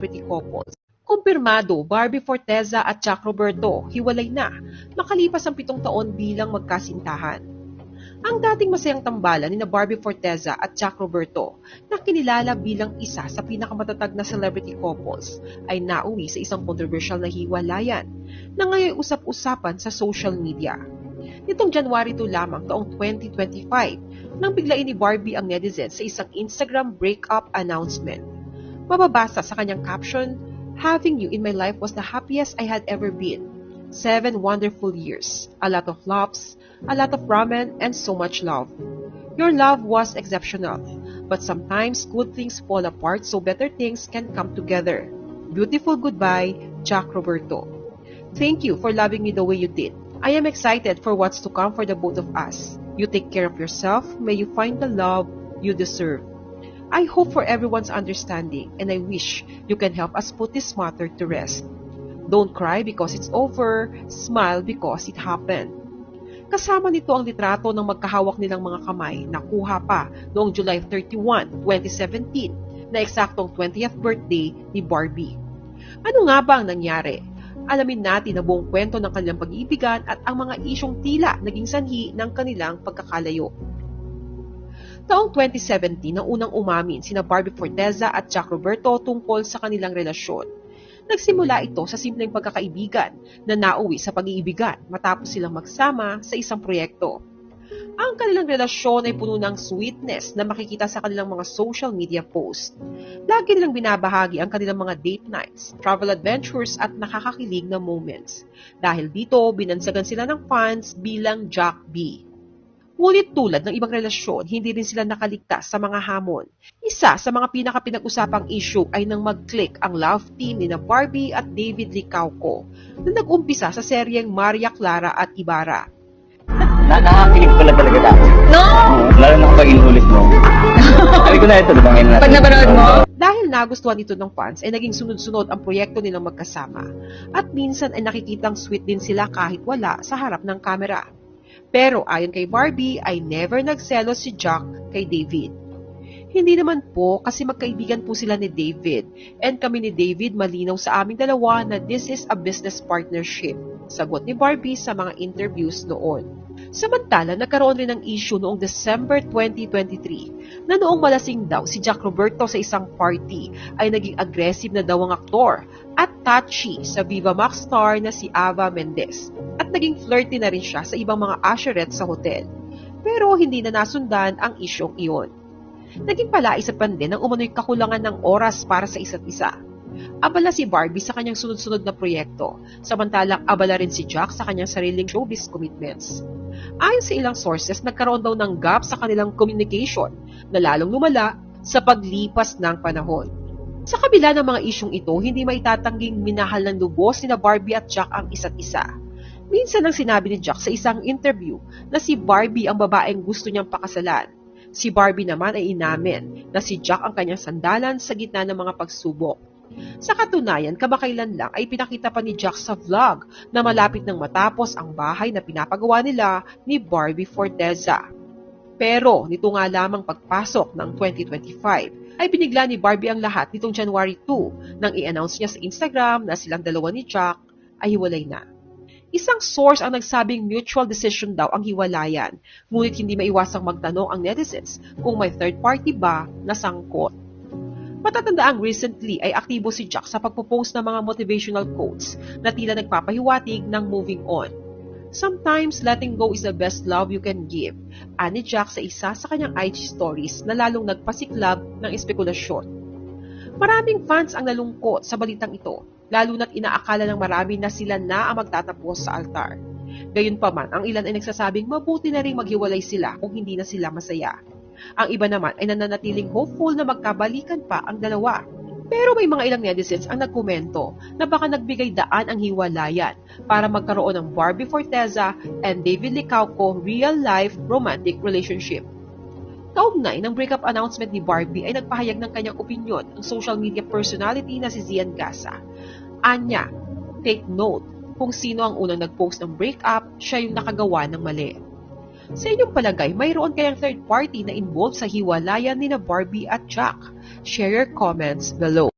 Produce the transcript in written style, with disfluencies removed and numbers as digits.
celebrity couples. Kumpirmado, Barbie Forteza at Jack Roberto hiwalay na makalipas ang 7 taon bilang magkasintahan. Ang dating masayang tambalan ni Barbie Forteza at Jack Roberto na kinilala bilang isa sa pinakamatatag na celebrity couples ay nauwi sa isang controversial na hiwalayan na ngayon usap-usapan sa social media. Nitong January 2 lamang taong 2025 nang biglain ni Barbie ang netizens sa isang Instagram breakup announcement. Mababasa sa kanyang caption, "Having you in my life was the happiest I had ever been. 7 wonderful years, a lot of laughs, a lot of ramen, and so much love. Your love was exceptional, but sometimes good things fall apart so better things can come together. Beautiful goodbye, Jack Roberto. Thank you for loving me the way you did. I am excited for what's to come for the both of us. You take care of yourself. May you find the love you deserve. I hope for everyone's understanding, and I wish you can help us put this matter to rest. Don't cry because it's over. Smile because it happened." Kasama nito ang litrato ng magkahawak nilang mga kamay na kuha pa noong July 31, 2017 na eksaktong 20th birthday ni Barbie. Ano nga ba ang nangyari? Alamin natin ang buong kwento ng kanilang pag-iibigan at ang mga isyong tila naging sanhi ng kanilang pagkakalayo. Taong 2017 nang unang umamin sina Barbie Forteza at Jack Roberto tungkol sa kanilang relasyon. Nagsimula ito sa simpleng pagkakaibigan na nauwi sa pag-iibigan matapos silang magsama sa isang proyekto. Ang kanilang relasyon ay puno ng sweetness na makikita sa kanilang mga social media posts. Lagi nilang binabahagi ang kanilang mga date nights, travel adventures at nakakakilig na moments. Dahil dito, binansagan sila ng fans bilang Jack B. Ngunit tulad ng ibang relasyon, hindi rin sila nakaligtas sa mga hamon. Isa sa mga pinaka-pinag-usapang issue ay nang mag-click ang love team ni Barbie at David Licauco na nag-umpisa sa seryeng Maria Clara at Ibarra. Nakakilig pala talaga dati. No! Lalo na kapag inulit mo. Sabi ko na ito, diba ngayon natin? Pag napanood mo? Dahil nagustuhan ito ng fans, ay naging sunod-sunod ang proyekto nilang magkasama. At minsan ay nakikitang sweet din sila kahit wala sa harap ng kamera. Pero ayon kay Barbie, ay never nagselos si Jack kay David. Hindi naman po kasi magkaibigan po sila ni David. And kami ni David malinaw sa aming dalawa na this is a business partnership. Sagot ni Barbie sa mga interviews noon. Samantala, nagkaroon rin ng issue noong December 2023 na noong malasing daw si Jack Roberto sa isang party ay naging aggressive na daw ang aktor at touchy sa Viva Max star na si Ava Mendez at naging flirty na rin siya sa ibang mga usherette sa hotel. Pero hindi na nasundan ang isyong iyon. Naging palaisapan din ang umano'y kakulangan ng oras para sa isa't isa. Abala si Barbie sa kanyang sunod-sunod na proyekto, samantalang abala rin si Jack sa kanyang sariling showbiz commitments. Ayon sa ilang sources, nagkaroon daw ng gap sa kanilang communication na lalong lumala sa paglipas ng panahon. Sa kabila ng mga isyong ito, hindi maitatangging minahal ng lubos ni Barbie at Jack ang isa't isa. Minsan ang sinabi ni Jack sa isang interview na si Barbie ang babaeng gusto niyang pakasalan. Si Barbie naman ay inamin na si Jack ang kanyang sandalan sa gitna ng mga pagsubok. Sa katunayan, kamakailan lang ay pinakita pa ni Jack sa vlog na malapit nang matapos ang bahay na pinapagawa nila ni Barbie Forteza. Pero nito nga lamang pagpasok ng 2025 ay binigla ni Barbie ang lahat nitong January 2 nang i-announce niya sa Instagram na silang dalawa ni Jack ay hiwalay na. Isang source ang nagsabing mutual decision daw ang hiwalayan, ngunit hindi maiwasang magtanong ang netizens kung may third party ba na sangkot. Matatandaang recently ay aktibo si Jack sa pagpo-post ng mga motivational quotes na tila nagpapahiwatig ng moving on. Sometimes, letting go is the best love you can give, ani Jack sa isa sa kanyang IG stories na lalong nagpasiklab ng espekulasyon. Maraming fans ang nalungkot sa balitang ito, lalo na't inaakala ng marami na sila na ang magtatapos sa altar. Gayunpaman, ang ilan ay nagsasabing mabuti na ring maghiwalay sila kung hindi na sila masaya. Ang iba naman ay nananatiling hopeful na magkabalikan pa ang dalawa. Pero may mga ilang netizens ang nagkomento na baka nagbigay daan ang hiwalayan para magkaroon ng Barbie Forteza and David Licauco real-life romantic relationship. Kaugnay ng breakup announcement ni Barbie ay nagpahayag ng kanyang opinyon ang social media personality na si Zian Gasa. Anya, take note, kung sino ang unang nag-post ng breakup, siya yung nakagawa ng mali. Sa inyong palagay, mayroon kayang third party na involved sa hiwalayan ni Barbie at Jack? Share your comments below.